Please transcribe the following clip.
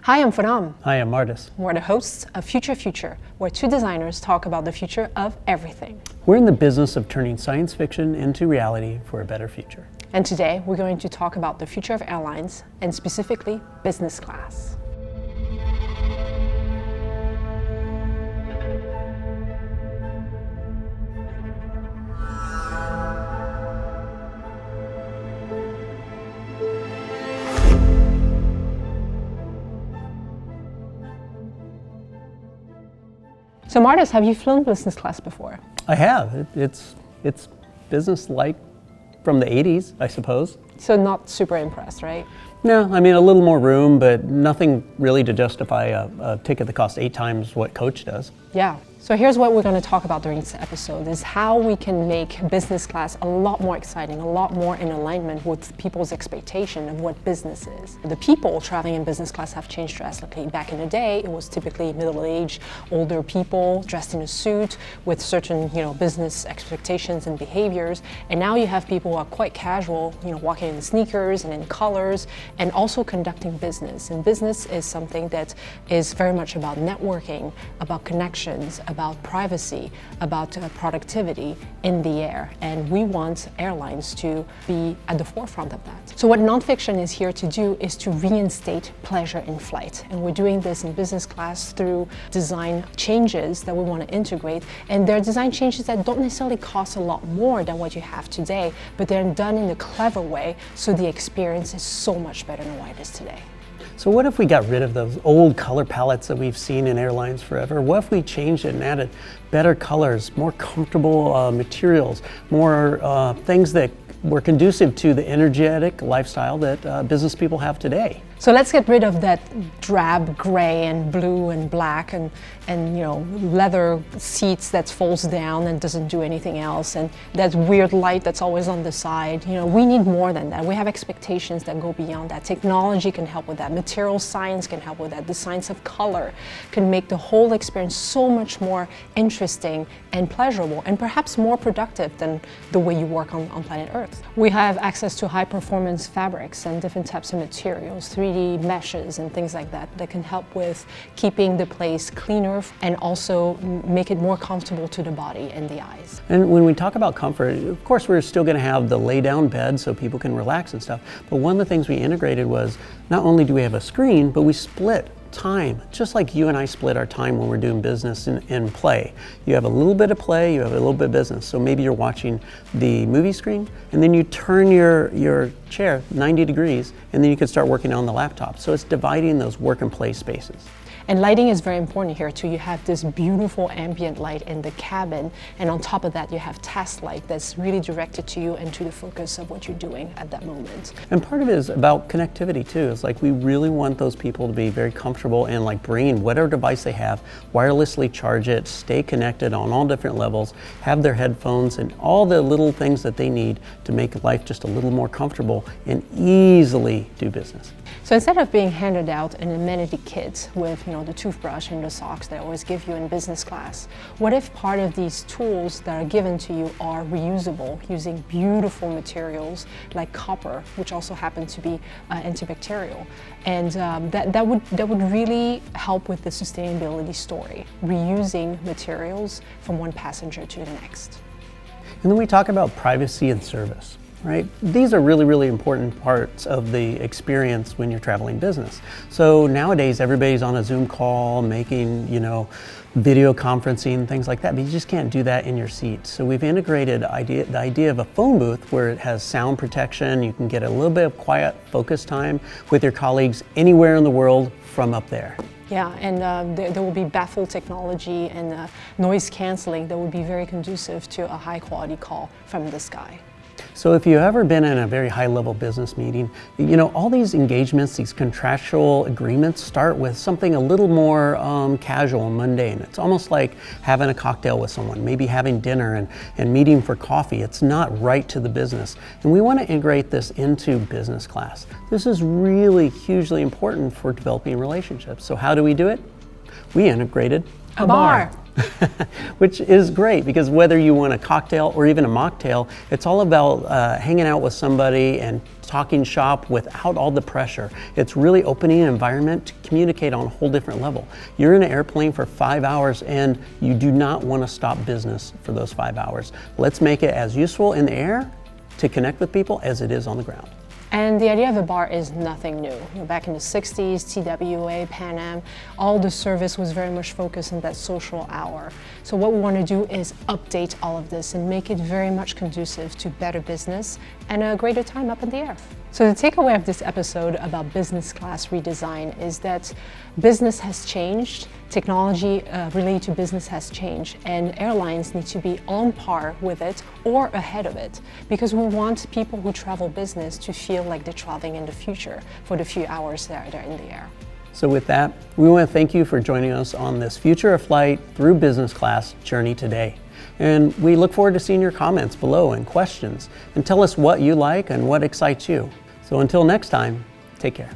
Hi, I'm Phnam. Hi, I'm Mardis. We're the hosts of Future, where two designers talk about the future of everything. We're in the business of turning science fiction into reality for a better future. And today, we're going to talk about the future of airlines, and specifically business class. So Mardis, have you flown business class before? I have. It's business-like from the 80s, I suppose. So not super impressed, right? No, I mean a little more room, but nothing really to justify a ticket that costs 8 times what coach does. Yeah. So here's what we're going to talk about during this episode, is how we can make business class a lot more exciting, a lot more in alignment with people's expectation of what business is. The people traveling in business class have changed drastically. Back in the day, it was typically middle-aged, older people dressed in a suit with certain, business expectations and behaviors. And now you have people who are quite casual, walking in sneakers and in colors, and also conducting business. And business is something that is very much about networking, about connections, about privacy, about productivity in the air. And we want airlines to be at the forefront of that. So what Nonfiction is here to do is to reinstate pleasure in flight. And we're doing this in business class through design changes that we want to integrate. And they're design changes that don't necessarily cost a lot more than what you have today, but they're done in a clever way, so the experience is so much better than what it is today. So what if we got rid of those old color palettes that we've seen in airlines forever? What if we changed it and added better colors, more comfortable materials, more things that were conducive to the energetic lifestyle that business people have today? So let's get rid of that drab gray and blue and black and leather seats that folds down and doesn't do anything else, and that weird light that's always on the side. We need more than that. We have expectations that go beyond that. Technology can help with that. Material science can help with that. The science of color can make the whole experience so much more interesting and pleasurable, and perhaps more productive than the way you work on planet Earth. We have access to high performance fabrics and different types of materials, 3D meshes and things like that can help with keeping the place cleaner and also make it more comfortable to the body and the eyes. And when we talk about comfort, of course we're still going to have the lay down bed so people can relax and stuff, but one of the things we integrated was not only do we have a screen, but we split time, just like you and I split our time when we're doing business and play. You have a little bit of play, you have a little bit of business. So maybe you're watching the movie screen and then you turn your chair 90 degrees and then you can start working on the laptop. So it's dividing those work and play spaces. And lighting is very important here too. You have this beautiful ambient light in the cabin, and on top of that you have task light that's really directed to you and to the focus of what you're doing at that moment. And part of it is about connectivity too. It's like we really want those people to be very comfortable in bringing whatever device they have, wirelessly charge it, stay connected on all different levels, have their headphones and all the little things that they need to make life just a little more comfortable and easily do business. So instead of being handed out an amenity kit with the toothbrush and the socks they always give you in business class, what if part of these tools that are given to you are reusable, using beautiful materials like copper, which also happen to be antibacterial, and that would really help with the sustainability story, reusing materials from one passenger to the next. And then we talk about privacy and service. Right? These are really, really important parts of the experience when you're traveling business. So nowadays, everybody's on a Zoom call, making, video conferencing, things like that, but you just can't do that in your seat. So we've integrated the idea of a phone booth where it has sound protection. You can get a little bit of quiet focus time with your colleagues anywhere in the world from up there. Yeah, and there will be baffle technology and noise canceling that would be very conducive to a high quality call from the sky. So if you've ever been in a very high-level business meeting, all these engagements, these contractual agreements start with something a little more casual and mundane. It's almost like having a cocktail with someone, maybe having dinner and meeting for coffee. It's not right to the business. And we want to integrate this into business class. This is really hugely important for developing relationships. So how do we do it? We integrated A bar. which is great because whether you want a cocktail or even a mocktail, it's all about hanging out with somebody and talking shop without all the pressure. It's really opening an environment to communicate on a whole different level. You're in an airplane for 5 hours and you do not want to stop business for those 5 hours. Let's make it as useful in the air to connect with people as it is on the ground. And the idea of a bar is nothing new. Back in the 60s, TWA, Pan Am, all the service was very much focused on that social hour. So what we want to do is update all of this and make it very much conducive to better business and a greater time up in the air. So the takeaway of this episode about business class redesign is that business has changed, technology related to business has changed, and airlines need to be on par with it or ahead of it, because we want people who travel business to feel like they're traveling in the future for the few hours that they're in the air. So with that, we want to thank you for joining us on this Future of Flight through Business Class journey today. And we look forward to seeing your comments below and questions, and tell us what you like and what excites you. So until next time, take care.